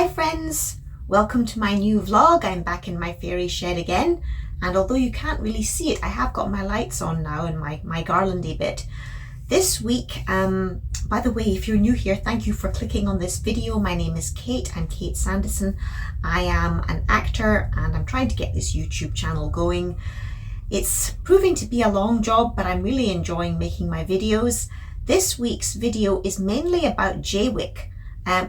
Hi friends, welcome to my new vlog. I'm back in my fairy shed again, and although you can't really see it, I have got my lights on now and my garlandy bit. This week, by the way, if you're new here, thank you for clicking on this video. My name is Kate. I'm Kate Sanderson. I am an actor and I'm trying to get this YouTube channel going. It's proving to be a long job, but I'm really enjoying making my videos. This week's video is mainly about Jaywick,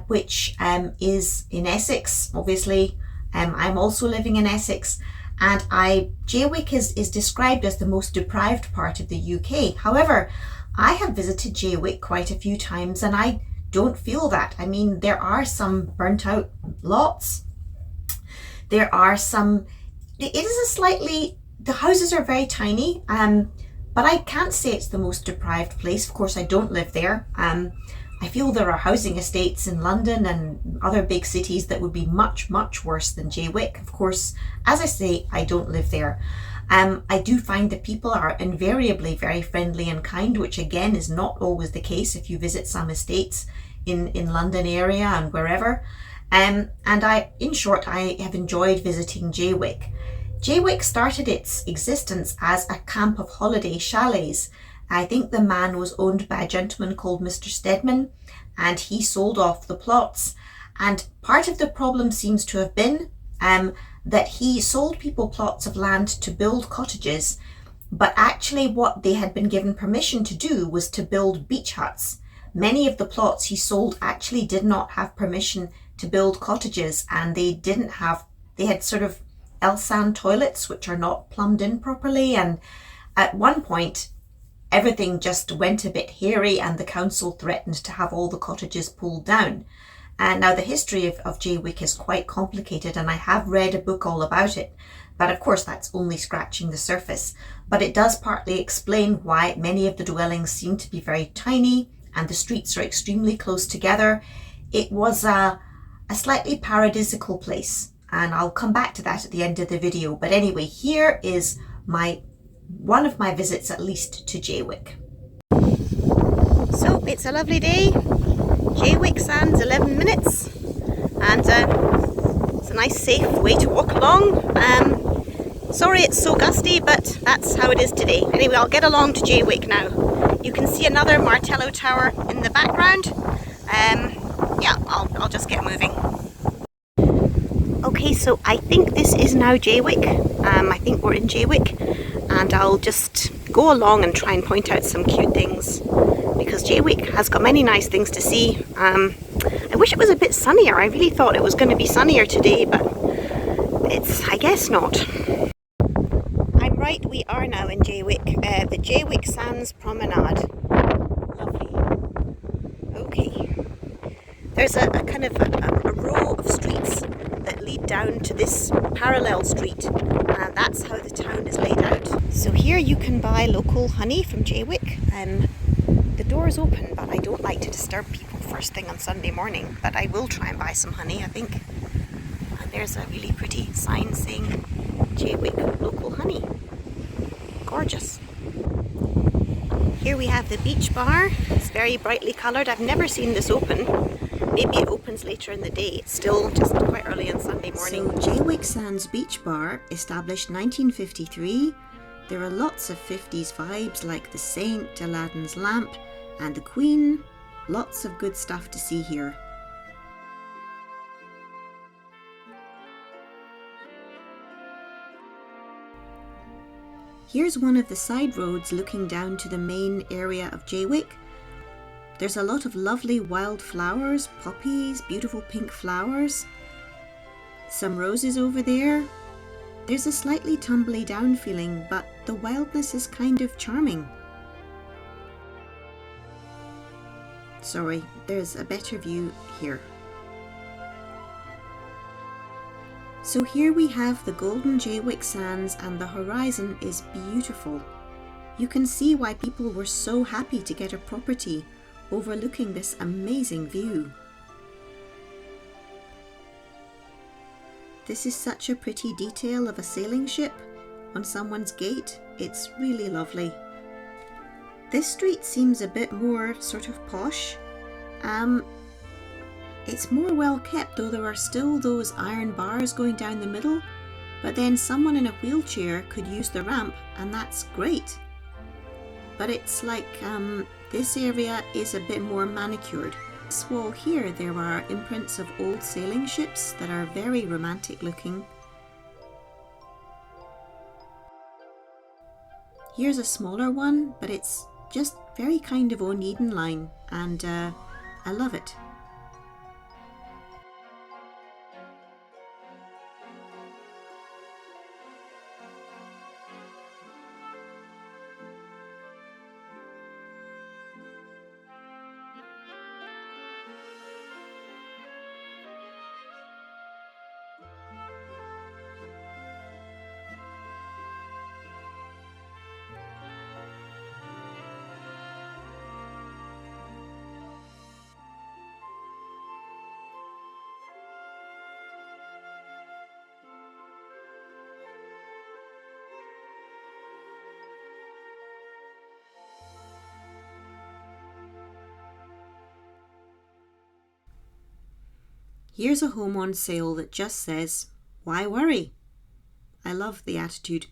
which is in Essex, obviously. I'm also living in Essex, and Jaywick is described as the most deprived part of the UK. However, I have visited Jaywick quite a few times and I don't feel that. I mean, there are some burnt out lots. There are some, it is a slightly, the houses are very tiny, but I can't say it's the most deprived place. Of course, I don't live there. I feel there are housing estates in London and other big cities that would be much, much worse than Jaywick. Of course, as I say, I don't live there. I do find that people are invariably very friendly and kind, which again is not always the case if you visit some estates in London area and wherever. In short, I have enjoyed visiting Jaywick. Jaywick started its existence as a camp of holiday chalets. I think the man was owned by a gentleman called Mr. Stedman, and he sold off the plots. And part of the problem seems to have been that he sold people plots of land to build cottages, but actually what they had been given permission to do was to build beach huts. Many of the plots he sold actually did not have permission to build cottages, and they had sort of Elsan toilets which are not plumbed in properly, and at one point everything just went a bit hairy and the council threatened to have all the cottages pulled down. And now the history of Jaywick is quite complicated, and I have read a book all about it, but of course that's only scratching the surface. But it does partly explain why many of the dwellings seem to be very tiny and the streets are extremely close together. It was a slightly paradisical place, and I'll come back to that at the end of the video. But anyway, here is one of my visits, at least, to Jaywick. So it's a lovely day. Jaywick Sands, 11 minutes, and it's a nice safe way to walk along. Sorry it's so gusty, but that's how it is today. Anyway, I'll get along to Jaywick now. You can see another Martello Tower in the background. Yeah, I'll just get moving. Okay, so I think this is now Jaywick. I think we're in Jaywick, and I'll just go along and try and point out some cute things, because Jaywick has got many nice things to see. I wish it was a bit sunnier. I really thought it was going to be sunnier today, but it's, I guess, not. I'm right, we are now in Jaywick, the Jaywick Sands Promenade. Lovely. Okay. There's a kind of a row of streets that lead down to this parallel street, and that's how the town is laid out. So here you can buy local honey from Jaywick. The door is open, but I don't like to disturb people first thing on Sunday morning, but I will try and buy some honey, I think. And there's a really pretty sign saying Jaywick local honey. Gorgeous. Here we have the beach bar. It's very brightly coloured. I've never seen this open. Maybe it opens later in the day. It's still just quite early on Sunday morning. So Jaywick Sands Beach Bar, established 1953. There are lots of 50s vibes like the Saint, Aladdin's Lamp and the Queen. Lots of good stuff to see here. Here's one of the side roads looking down to the main area of Jaywick. There's a lot of lovely wild flowers, poppies, beautiful pink flowers. Some roses over there. There's a slightly tumbly down feeling, but the wildness is kind of charming. Sorry, there's a better view here. So here we have the golden Jaywick Sands, and the horizon is beautiful. You can see why people were so happy to get a property overlooking this amazing view. This is such a pretty detail of a sailing ship on someone's gate. It's really lovely. This street seems a bit more sort of posh. It's more well kept, though there are still those iron bars going down the middle, but then someone in a wheelchair could use the ramp, and that's great. But it's like this area is a bit more manicured. This wall here, there are imprints of old sailing ships that are very romantic looking. Here's a smaller one, but it's just very kind of Oneiden line, and I love it. Here's a home on sale that just says, "Why worry?" I love the attitude.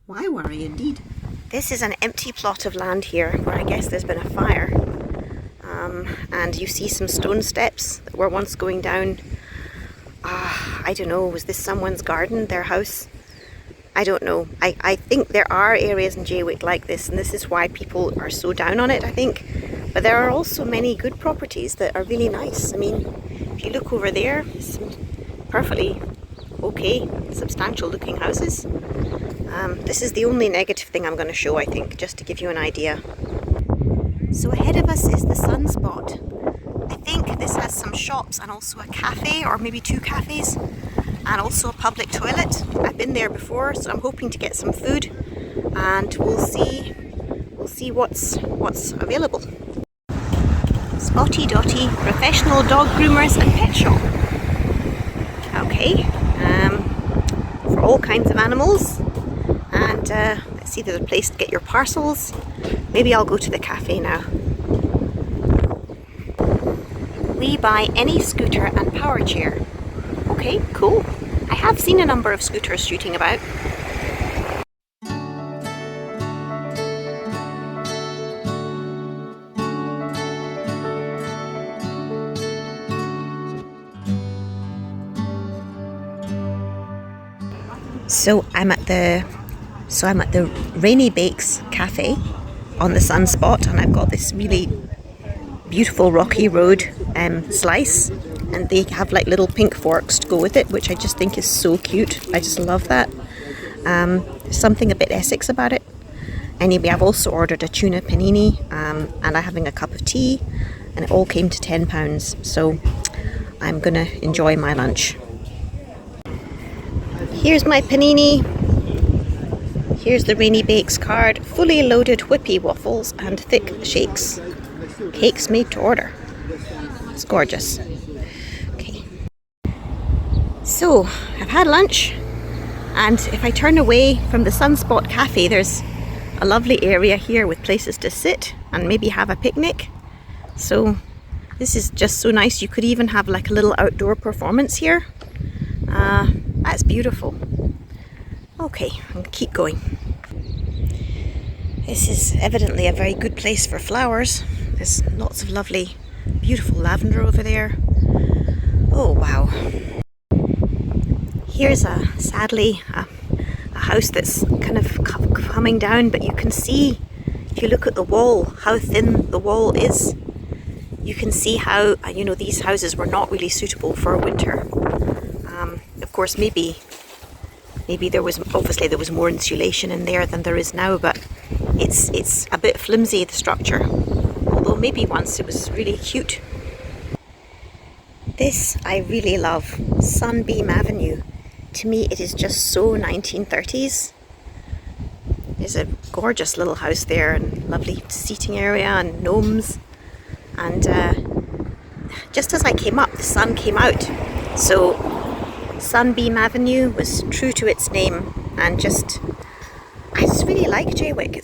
Why worry, indeed. This is an empty plot of land here where I guess there's been a fire. And you see some stone steps that were once going down. I don't know, was this someone's garden, their house? I don't know. I think there are areas in Jaywick like this, and this is why people are so down on it, I think. But there are also many good properties that are really nice. I mean, if you look over there, some perfectly okay, substantial looking houses. This is the only negative thing I'm going to show, I think, just to give you an idea. So ahead of us is the Sunspot. I think this has some shops and also a cafe, or maybe two cafes, and also a public toilet. I've been there before, so I'm hoping to get some food, and we'll see what's available. Spotty Dotty Professional Dog Groomers and Pet Shop. Okay, for all kinds of animals. And let's see, there's a place to get your parcels. Maybe I'll go to the cafe now. We buy any scooter and power chair. Okay, cool. I have seen a number of scooters shooting about. So I'm at the Rainy Bakes Cafe on the Sunspot, and I've got this really beautiful rocky road slice, and they have like little pink forks to go with it, which I just think is so cute. I just love that. There's something a bit Essex about it. Anyway, I've also ordered a tuna panini, and I'm having a cup of tea, and it all came to £10, so I'm gonna enjoy my lunch. Here's my panini. Here's the Rainy Bakes card. Fully loaded whippy waffles and thick shakes. Cakes made to order. It's gorgeous. Okay. So, I've had lunch, and if I turn away from the Sunspot Cafe, there's a lovely area here with places to sit and maybe have a picnic. So, this is just so nice. You could even have like a little outdoor performance here. That's beautiful. Okay, I'm going to keep going. This is evidently a very good place for flowers. There's lots of lovely, beautiful lavender over there. Oh wow. Here's sadly a house that's kind of coming down, but you can see, if you look at the wall, how thin the wall is. You can see how, these houses were not really suitable for winter. Of course, maybe there was more insulation in there than there is now, but it's a bit flimsy, the structure. Although maybe once it was really cute. This I really love, Sunbeam Avenue. To me, it is just so 1930s. There's a gorgeous little house there, and lovely seating area and gnomes. And just as I came up, the sun came out. So Sunbeam Avenue was true to its name, and I just really like Jaywick.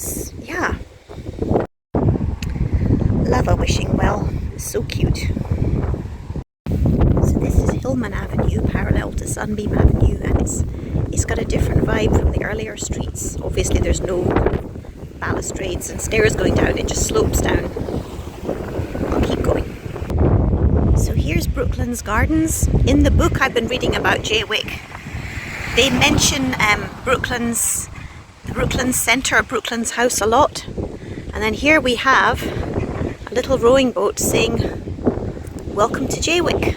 Love a wishing well. It's so cute. Pullman Avenue parallel to Sunbeam Avenue, and it's got a different vibe from the earlier streets. Obviously there's no balustrades and stairs going down, it just slopes down. I'll keep going. So here's Brooklands Gardens. In the book I've been reading about Jaywick, they mention Brooklands, the Brooklands Centre, Brooklands House a lot. And then here we have a little rowing boat saying, "Welcome to Jaywick."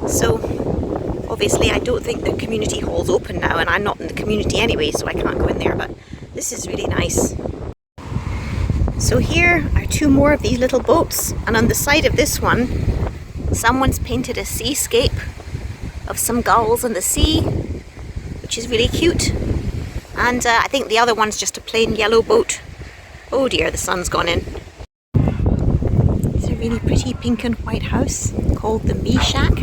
So obviously I don't think the community hall's open now, and I'm not in the community anyway, so I can't go in there, but this is really nice. So here are two more of these little boats, and on the side of this one someone's painted a seascape of some gulls in the sea, which is really cute. And I think the other one's just a plain yellow boat. Oh dear, the sun's gone in. It's a really pretty pink and white house called the Me Shack.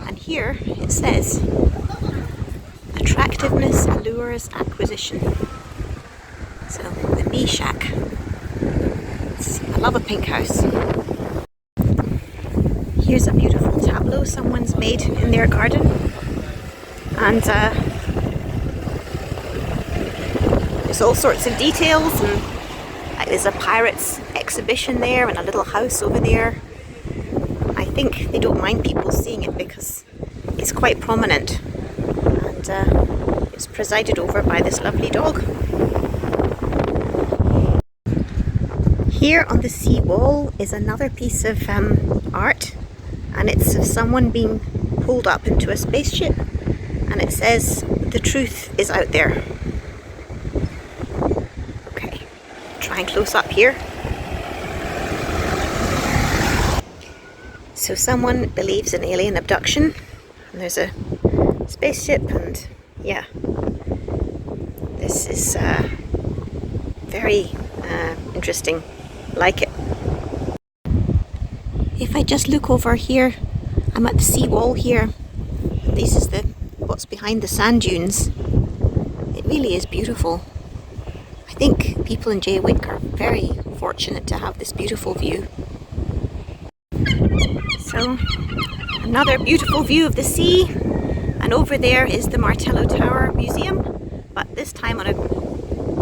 And here it says, "Attractiveness allures acquisition." So the Me Shack. I love a pink house. Here's a beautiful tableau someone's made in their garden. And there's all sorts of details, and there's a pirates exhibition there and a little house over there. I think they don't mind people seeing it because it's quite prominent, and it's presided over by this lovely dog. Here on the sea wall is another piece of art, and it's of someone being pulled up into a spaceship, and it says, "The truth is out there." Okay, try and close up here. So someone believes in alien abduction, and there's a spaceship, and yeah, this is very interesting. Like it. If I just look over here, I'm at the sea wall here. This is what's behind the sand dunes. It really is beautiful. I think people in Jaywick are very fortunate to have this beautiful view. So another beautiful view of the sea, and over there is the Martello Tower Museum, but this time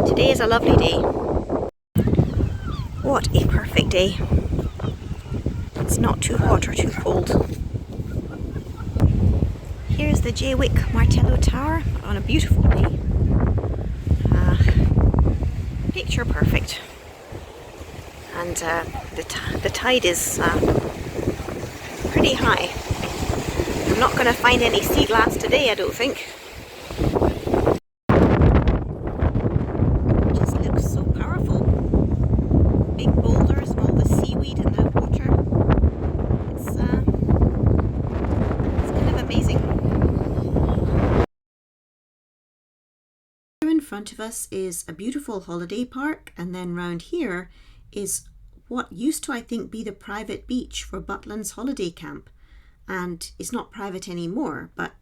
today is a lovely day. What a perfect day. It's not too hot or too cold. Here's the Jaywick Martello Tower on a beautiful day. Picture perfect. And the tide is pretty high. I'm not going to find any sea glass today, I don't think. It just looks so powerful. Big boulders and all the seaweed in the water. It's kind of amazing. Here in front of us is a beautiful holiday park, and then round here is what used to, I think, be the private beach for Butlins Holiday Camp. And it's not private anymore, but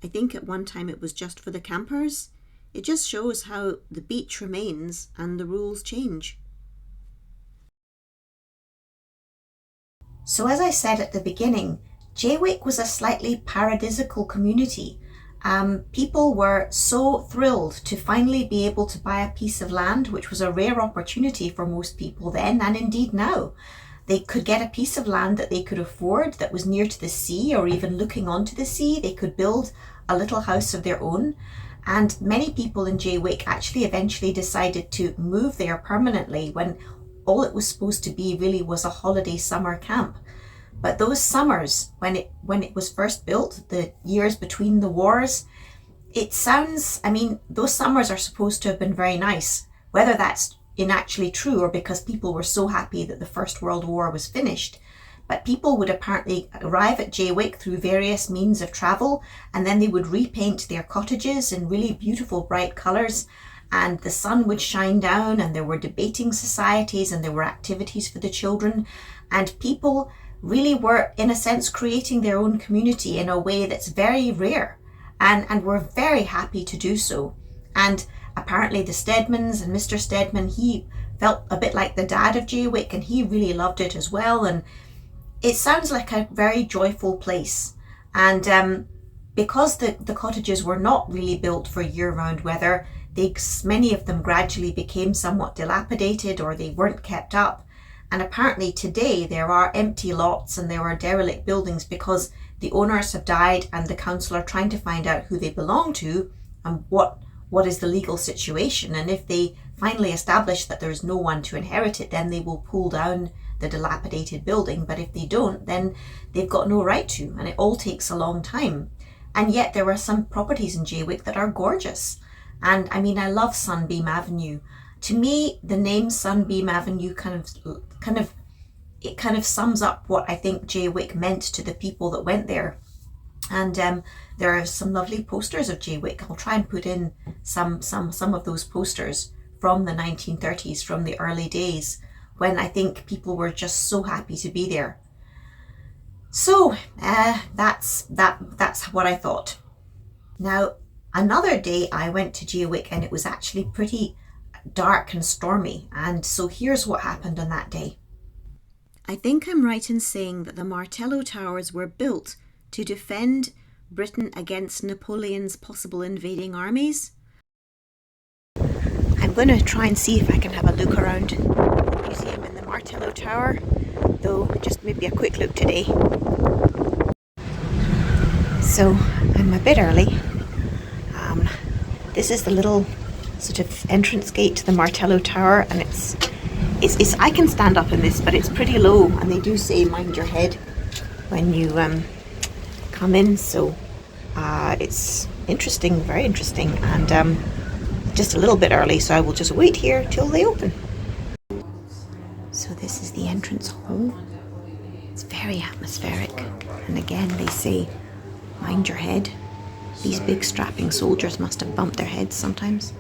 I think at one time it was just for the campers. It just shows how the beach remains and the rules change. So as I said at the beginning, Jaywick was a slightly paradisical community. People were so thrilled to finally be able to buy a piece of land, which was a rare opportunity for most people then, and indeed now. They could get a piece of land that they could afford that was near to the sea or even looking onto the sea. They could build a little house of their own. And many people in Jaywick actually eventually decided to move there permanently when all it was supposed to be really was a holiday summer camp. But those summers, when it was first built, the years between the wars, it sounds, I mean, those summers are supposed to have been very nice. Whether that's actually true or because people were so happy that the First World War was finished. But people would apparently arrive at Jaywick through various means of travel, and then they would repaint their cottages in really beautiful bright colours, and the sun would shine down, and there were debating societies, and there were activities for the children, and people really were, in a sense, creating their own community in a way that's very rare, and were very happy to do so. And apparently the Stedmans and Mr. Stedman, he felt a bit like the dad of Jaywick, and he really loved it as well. And it sounds like a very joyful place. And because the cottages were not really built for year-round weather, many of them gradually became somewhat dilapidated, or they weren't kept up. And apparently today there are empty lots and there are derelict buildings because the owners have died and the council are trying to find out who they belong to and what is the legal situation. And if they finally establish that there is no one to inherit it, then they will pull down the dilapidated building. But if they don't, then they've got no right to, and it all takes a long time. And yet there are some properties in Jaywick that are gorgeous. And I mean, I love Sunbeam Avenue. To me, the name Sunbeam Avenue kind of sums up what I think Jaywick meant to the people that went there. And there are some lovely posters of Jaywick. I'll try and put in some of those posters from the 1930s, from the early days, when I think people were just so happy to be there. So that's what I thought. Now, another day I went to Jaywick and it was actually pretty dark and stormy. And so here's what happened on that day. I think I'm right in saying that the Martello Towers were built to defend Britain against Napoleon's possible invading armies. I'm going to try and see if I can have a look around the museum in the Martello Tower, though just maybe a quick look today. So I'm a bit early. This is the little sort of entrance gate to the Martello Tower, and it's I can stand up in this, but it's pretty low, and they do say mind your head when you come in. So it's interesting, very interesting, and just a little bit early, so I will just wait here till they open. So this is the entrance hall. It's very atmospheric, and again they say mind your head. These big strapping soldiers must have bumped their heads sometimes.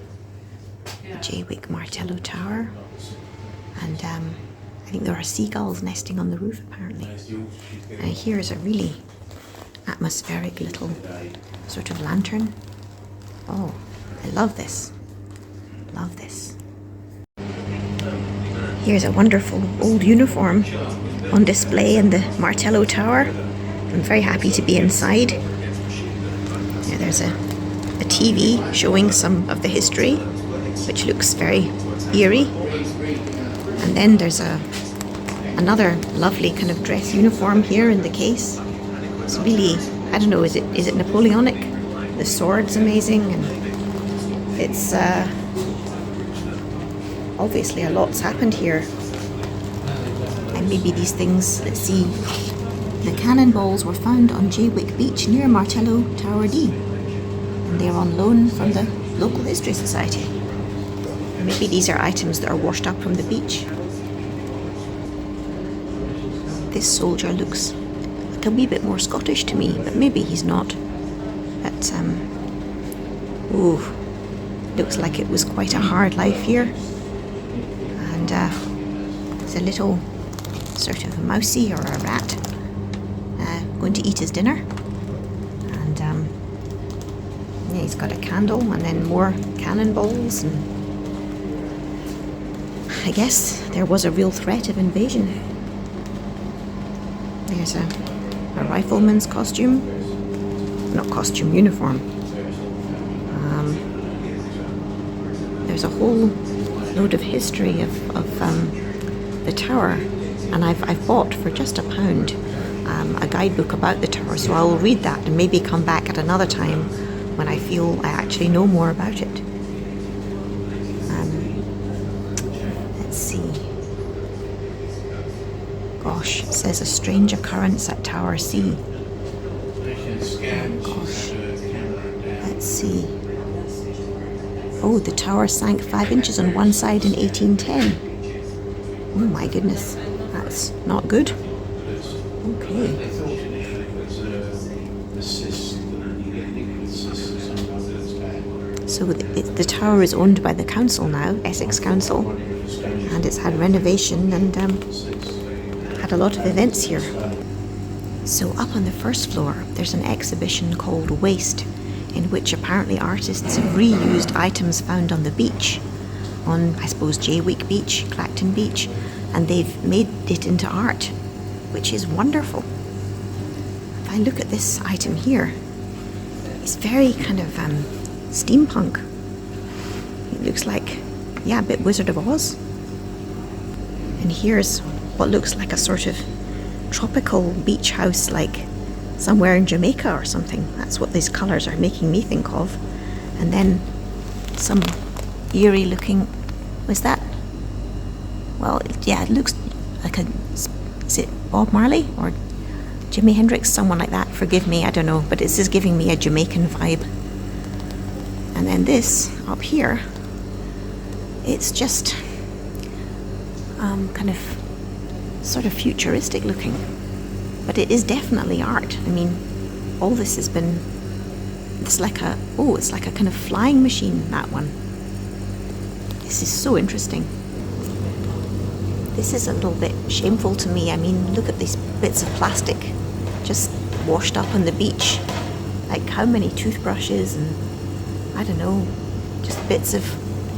The Jaywick Martello Tower, and I think there are seagulls nesting on the roof apparently. And here's a really atmospheric little sort of lantern. Oh, I love this. Love this. Here's a wonderful old uniform on display in the Martello Tower. I'm very happy to be inside. Yeah, there's a TV showing some of the history, which looks very eerie. And then there's another lovely kind of dress uniform here in the case. It's really, I don't know, is it Napoleonic? The sword's amazing, and it's obviously a lot's happened here. And maybe these things, let's see. The cannonballs were found on Jaywick Beach near Martello Tower D, and they're on loan from the local history society. Maybe these are items that are washed up from the beach. This soldier looks like a wee bit more Scottish to me, but maybe he's not. But looks like it was quite a hard life here. And there's a little sort of mousey or a rat going to eat his dinner. And yeah, he's got a candle and then more cannonballs, and I guess there was a real threat of invasion. There's a rifleman's costume, not costume, uniform. There's a whole load of history of the tower, and I've bought for just £1 a guidebook about the tower, so I will read that and maybe come back at another time when I feel I actually know more about it. Let's see. Gosh, it says a strange occurrence at Tower C. Oh gosh. Let's see. Oh, the tower sank 5 inches on one side in 1810. Oh my goodness, that's not good. Okay. So the tower is owned by the council now, Essex Council, and it's had renovation and had a lot of events here. So up on the first floor, there's an exhibition called Waste, in which apparently artists have reused items found on the beach, on, I suppose, Jaywick Beach, Clacton Beach, and they've made it into art, which is wonderful. if I look at this item here, it's very kind of steampunk. It looks like, yeah, a bit Wizard of Oz. And here's what looks like a sort of tropical beach house, like somewhere in Jamaica or something. That's what these colours are making me think of. And then some eerie looking, was that? Well, yeah, it looks like a, is it Bob Marley or Jimi Hendrix, someone like that? Forgive me, I don't know, but this is giving me a Jamaican vibe. And then this up here, it's just kind of sort of futuristic looking, but it is definitely art. I mean, all this has been, it's like a, oh, it's like a kind of flying machine, that one. This is so interesting. This is a little bit shameful to me. I mean, look at these bits of plastic just washed up on the beach. Like how many toothbrushes and, I don't know, just bits of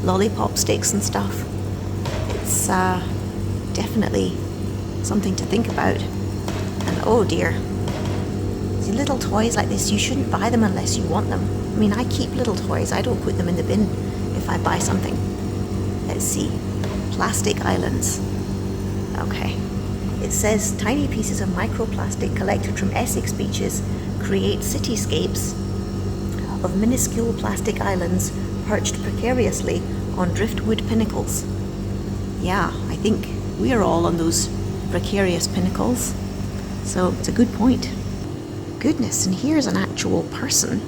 lollipop sticks and stuff. It's definitely something to think about. And oh dear, see, little toys like this, you shouldn't buy them unless you want them. I mean, I keep little toys, I don't put them in the bin if I buy something. Let's see, plastic islands. Okay, it says tiny pieces of microplastic collected from Essex beaches create cityscapes of minuscule plastic islands perched precariously on driftwood pinnacles. Yeah, I think we are all on those precarious pinnacles, so it's a good point. Goodness, and here's an actual person.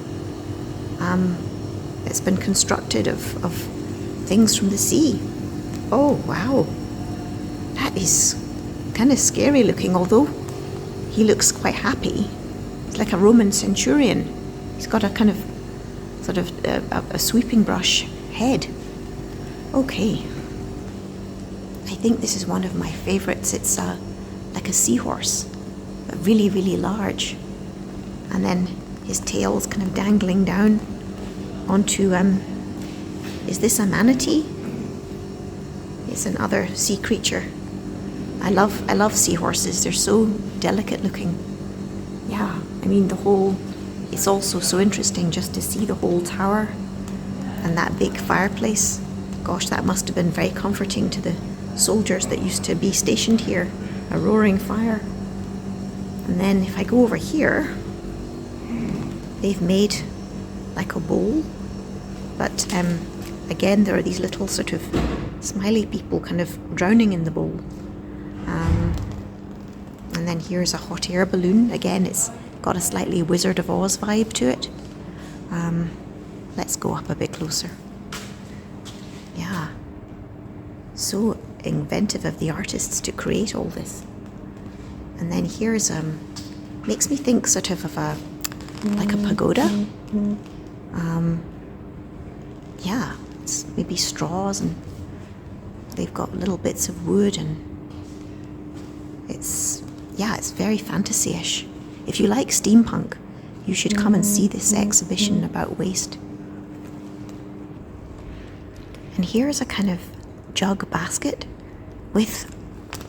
It's been constructed of things from the sea. Oh wow, that is kind of scary looking, although he looks quite happy. It's like a Roman centurion. He's got a kind of sort of a sweeping brush head. Okay, I think this is one of my favorites. It's like a seahorse, but really, really large. And then his tail's kind of dangling down onto, is this a manatee? It's another sea creature. I love seahorses. They're so delicate looking. Yeah, I mean the whole, it's also so interesting just to see the whole tower and that big fireplace. Gosh, that must have been very comforting to the soldiers that used to be stationed here. A roaring fire. And then if I go over here, they've made like a bowl, but again there are these little sort of smiley people kind of drowning in the bowl. And then here's a hot air balloon. Again, it's got a slightly Wizard of Oz vibe to it. Let's go up a bit closer. Yeah, so inventive of the artists to create all this. And then here's makes me think sort of a like a pagoda. Yeah, it's maybe straws, and they've got little bits of wood, and it's very fantasy-ish. If you like steampunk, you should come and see this exhibition about waste. And here's a kind of jug basket with,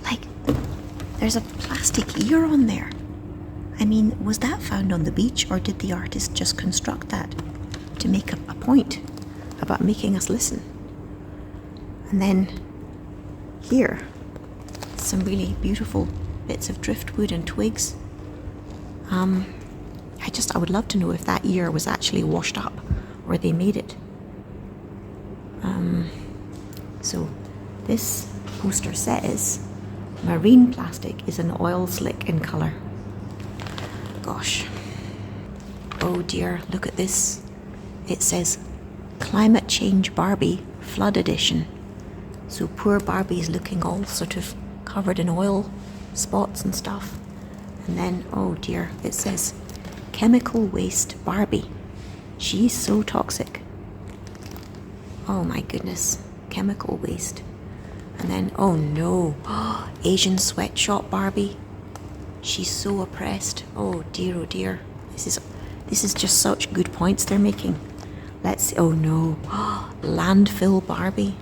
like, there's a plastic ear on there. I mean, was that found on the beach, or did the artist just construct that to make a point about making us listen? And then here, some really beautiful bits of driftwood and twigs. I would love to know if that ear was actually washed up or they made it. So this poster says, marine plastic is an oil slick in colour. Gosh. Oh dear, look at this. It says, Climate Change Barbie Flood Edition. So poor Barbie is looking all sort of covered in oil spots and stuff. And then, oh dear, it says, Chemical Waste Barbie. She's so toxic. Oh my goodness, chemical waste. And then, oh no, Asian sweatshop Barbie. She's so oppressed. Oh dear, This is just such good points they're making. Let's see, oh no, landfill Barbie.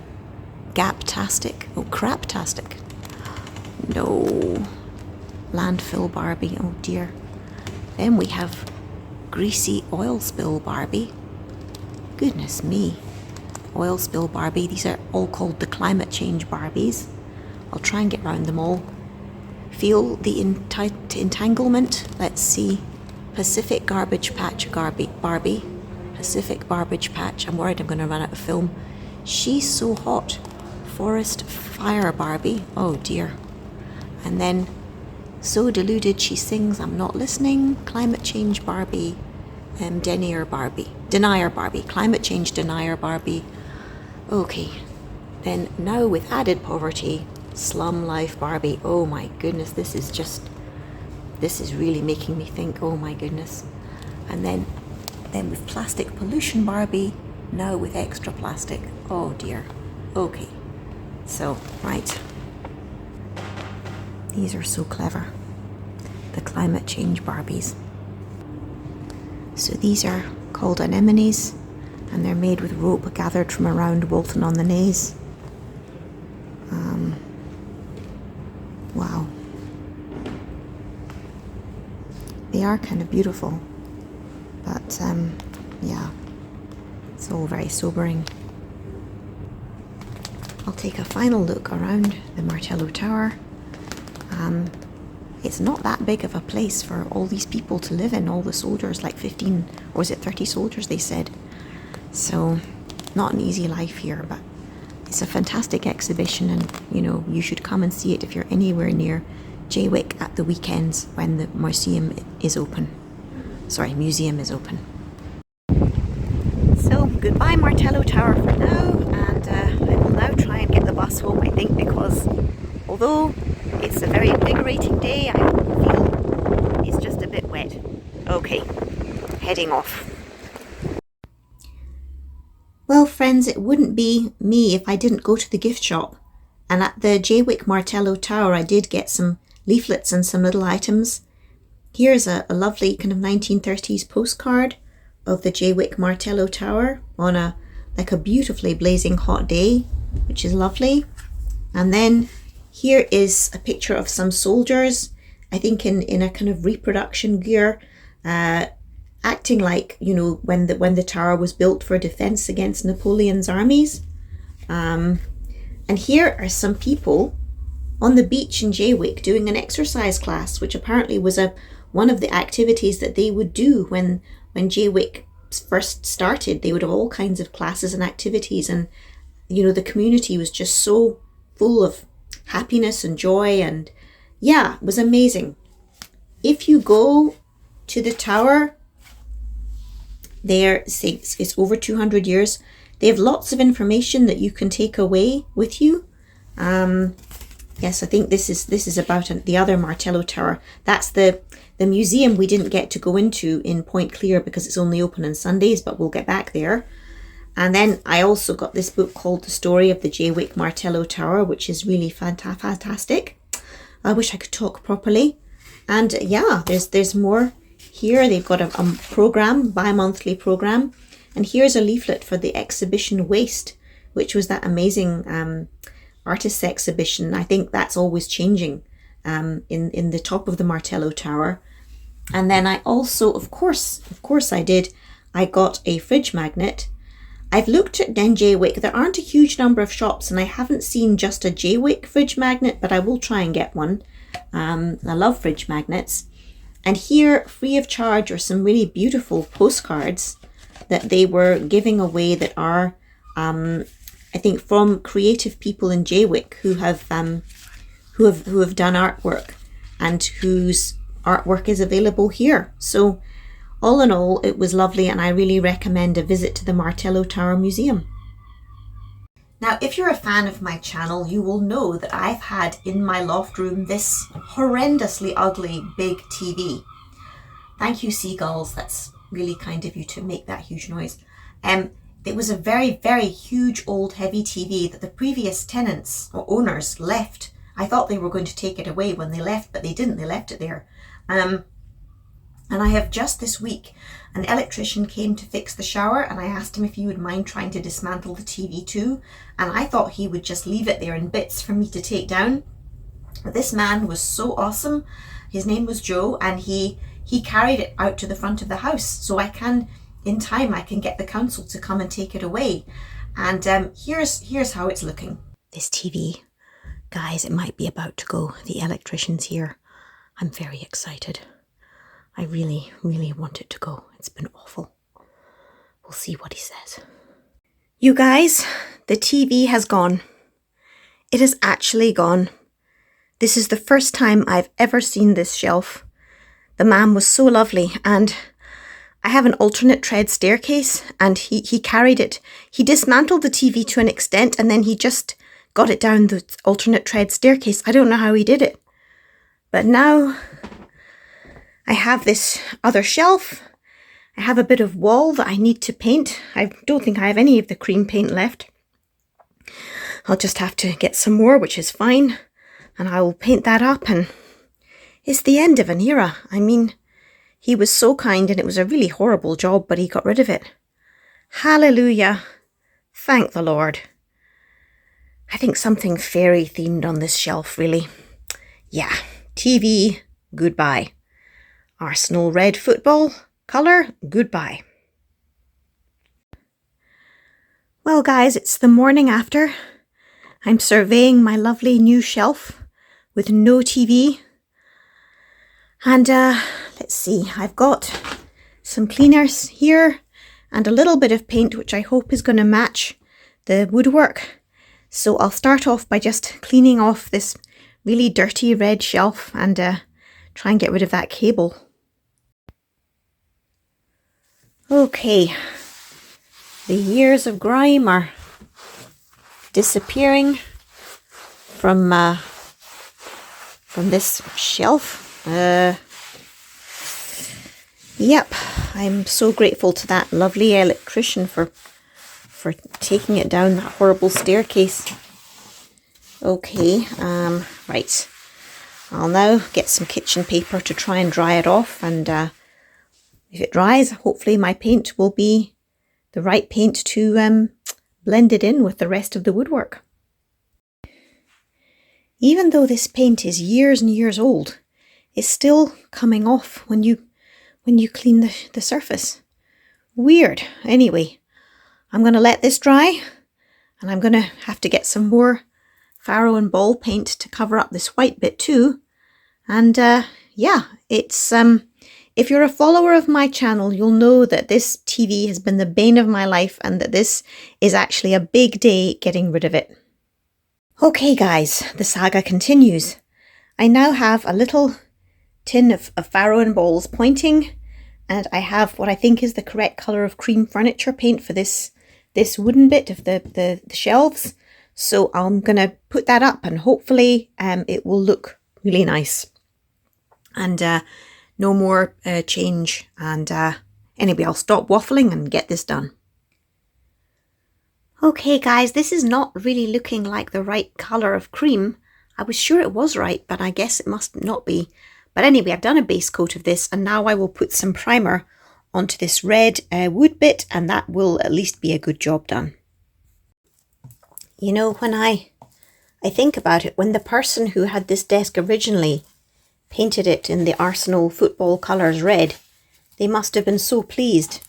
Gaptastic, oh craptastic. No, landfill Barbie, oh dear. Then we have greasy oil spill Barbie. Goodness me. Oil spill Barbie. These are all called the climate change Barbies. I'll try and get round them all. Feel the entanglement. Let's see. Pacific Garbage Patch Barbie. Pacific Garbage Patch. I'm worried I'm going to run out of film. She's so hot. Forest Fire Barbie. Oh dear. And then So Deluded She Sings I'm Not Listening. Climate Change Barbie. Denier Barbie. Climate Change Denier Barbie. Okay. Then Now with Added Poverty. Slum Life Barbie. Oh my goodness, this is really making me think, oh my goodness. And then with Plastic Pollution Barbie, now with extra plastic. Oh dear. Okay. So, right. These are so clever. The climate change Barbies. So these are called anemones, and they're made with rope gathered from around Walton-on-the-Naze. Wow. They are kind of beautiful, but yeah, it's all very sobering. I'll take a final look around the Martello Tower. It's not that big of a place for all these people to live in, all the soldiers, like 15, or was it 30 soldiers they said. So, not an easy life here, but it's a fantastic exhibition, and you know, you should come and see it if you're anywhere near Jaywick at the weekends when the museum is open. Museum is open. So, goodbye Martello Tower for now, and I will now try and get the bus home, I think, because although it's a very invigorating day, I feel it's just a bit wet. Okay, heading off. Well, friends, it wouldn't be me if I didn't go to the gift shop. And at the Jaywick Martello Tower, I did get some leaflets and some little items. Here's a lovely kind of 1930s postcard of the Jaywick Martello Tower on a beautifully blazing hot day, which is lovely. And then here is a picture of some soldiers, I think in a kind of reproduction gear, acting like, you know, when the tower was built for defense against Napoleon's armies. And here are some people on the beach in Jaywick doing an exercise class, which apparently was one of the activities that they would do when Jaywick first started. They would have all kinds of classes and activities, and you know, the community was just so full of happiness and joy, and yeah, it was amazing. If you go to the tower, it's over 200 years. They have lots of information that you can take away with you. Yes, I think this is about the other Martello Tower. That's the museum we didn't get to go into in Point Clear because it's only open on Sundays, but we'll get back there. And then I also got this book called The Story of the Jaywick Martello Tower, which is really fantastic. I wish I could talk properly. And yeah, there's more here. They've got a program, bi-monthly program. And here's a leaflet for the exhibition Waste, which was that amazing artists exhibition. I think that's always changing in the top of the Martello Tower. And then I also, of course I got a fridge magnet. I've looked at Jaywick. There aren't a huge number of shops, and I haven't seen just a Jaywick fridge magnet, but I will try and get one. I love fridge magnets. And here, free of charge, are some really beautiful postcards that they were giving away that are, I think, from creative people in Jaywick who have done artwork and whose artwork is available here. So all in all, it was lovely, and I really recommend a visit to the Martello Tower Museum. Now, if you're a fan of my channel, you will know that I've had in my loft room this horrendously ugly big TV. Thank you, seagulls. That's really kind of you to make that huge noise. It was a very, very huge old heavy TV that the previous tenants or owners left. I thought they were going to take it away when they left, but they didn't. They left it there. And I have just this week, an electrician came to fix the shower, and I asked him if he would mind trying to dismantle the TV too. And I thought he would just leave it there in bits for me to take down. But this man was so awesome. His name was Joe, and he he carried it out to the front of the house, so in time I can get the council to come and take it away. And here's how it's looking. This TV, guys, it might be about to go. The electrician's here. I'm very excited. I really, really want it to go. It's been awful. We'll see what he says. You guys, the TV has gone. It has actually gone. This is the first time I've ever seen this shelf. The man was so lovely, and I have an alternate tread staircase, and he carried it. He dismantled the TV to an extent, and then he just got it down the alternate tread staircase. I don't know how he did it. But now I have this other shelf. I have a bit of wall that I need to paint. I don't think I have any of the cream paint left. I'll just have to get some more, which is fine. And I will paint that up, and it's the end of an era. I mean, he was so kind, and it was a really horrible job, but he got rid of it. Hallelujah. Thank the Lord. I think something fairy themed on this shelf, really. Yeah, TV, goodbye. Arsenal red football colour, goodbye. Well, guys, it's the morning after. I'm surveying my lovely new shelf with no TV. And let's see, I've got some cleaners here and a little bit of paint, which I hope is going to match the woodwork. So I'll start off by just cleaning off this really dirty red shelf and try and get rid of that cable. Okay, the years of grime are disappearing from this shelf. Yep, I'm so grateful to that lovely electrician for taking it down that horrible staircase. Okay, right. I'll now get some kitchen paper to try and dry it off, and if it dries, hopefully my paint will be the right paint to blend it in with the rest of the woodwork. Even though this paint is years and years old, it's still coming off when you clean the surface. Weird. Anyway, I'm going to let this dry, and I'm going to have to get some more Faro and Ball paint to cover up this white bit too. And yeah, it's if you're a follower of my channel, you'll know that this TV has been the bane of my life, and that this is actually a big day getting rid of it. Okay guys, the saga continues. I now have a little tin of Faro and Balls pointing, and I have what I think is the correct colour of cream furniture paint for this wooden bit of the shelves. So I'm going to put that up, and hopefully it will look really nice. And no more change. And anyway, I'll stop waffling and get this done. Okay guys, this is not really looking like the right colour of cream. I was sure it was right, but I guess it must not be. But anyway, I've done a base coat of this, and now I will put some primer onto this red wood bit, and that will at least be a good job done. You know, when I think about it, when the person who had this desk originally painted it in the Arsenal football colours red, they must have been so pleased.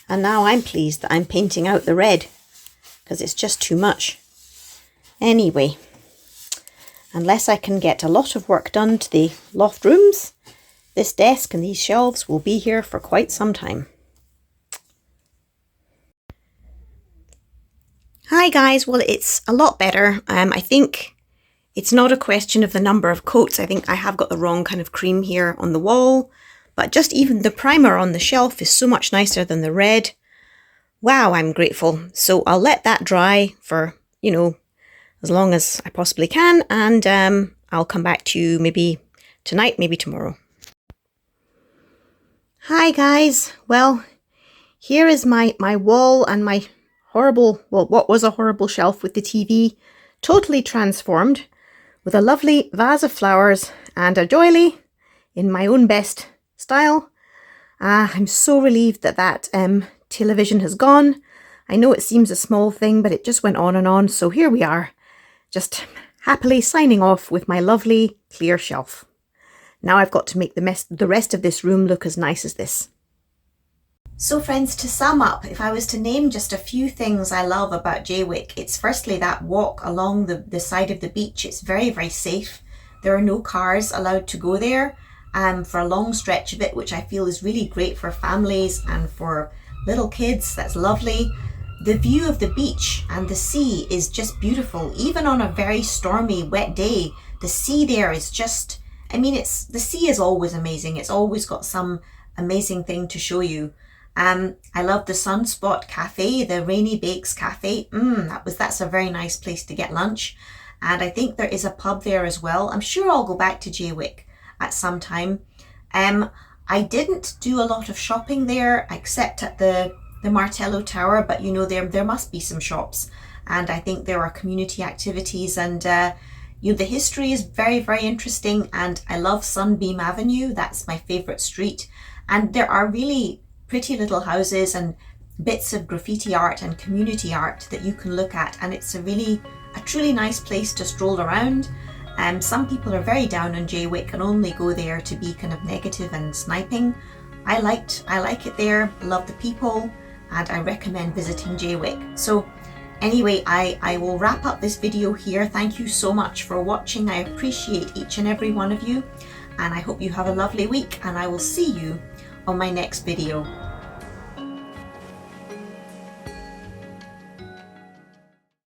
And now I'm pleased that I'm painting out the red, because it's just too much. Anyway, unless I can get a lot of work done to the loft rooms, this desk and these shelves will be here for quite some time. Hi guys, well, it's a lot better. I think it's not a question of the number of coats. I think I have got the wrong kind of cream here on the wall, but just even the primer on the shelf is so much nicer than the red. Wow, I'm grateful. So I'll let that dry for, you know, as long as I possibly can, and I'll come back to you maybe tonight, maybe tomorrow. Hi guys, well, here is my wall and my horrible, well, what was a horrible shelf with the TV, totally transformed, with a lovely vase of flowers and a doily in my own best style. I'm so relieved that that television has gone. I know it seems a small thing, but it just went on and on, so here we are, just happily signing off with my lovely clear shelf. Now I've got to make the rest of this room look as nice as this. So friends, to sum up, if I was to name just a few things I love about Jaywick, it's firstly that walk along the side of the beach. It's very, very safe. There are no cars allowed to go there for a long stretch of it, which I feel is really great for families and for little kids. That's lovely. The view of the beach and the sea is just beautiful. Even on a very stormy, wet day, the sea there is just, I mean, the sea is always amazing. It's always got some amazing thing to show you. I love the Sunspot Cafe, the Rainy Bakes Cafe. That's a very nice place to get lunch. And I think there is a pub there as well. I'm sure I'll go back to Jaywick at some time. I didn't do a lot of shopping there except at the Martello Tower, but you know, there must be some shops. And I think there are community activities, and you know, the history is very, very interesting. And I love Sunbeam Avenue. That's my favorite street. And there are really pretty little houses and bits of graffiti art and community art that you can look at, and it's a truly nice place to stroll around. Some people are very down on Jaywick and only go there to be kind of negative and sniping. I like it there, love the people, and I recommend visiting Jaywick. So anyway, I will wrap up this video here. Thank you so much for watching. I appreciate each and every one of you, and I hope you have a lovely week, and I will see you on my next video.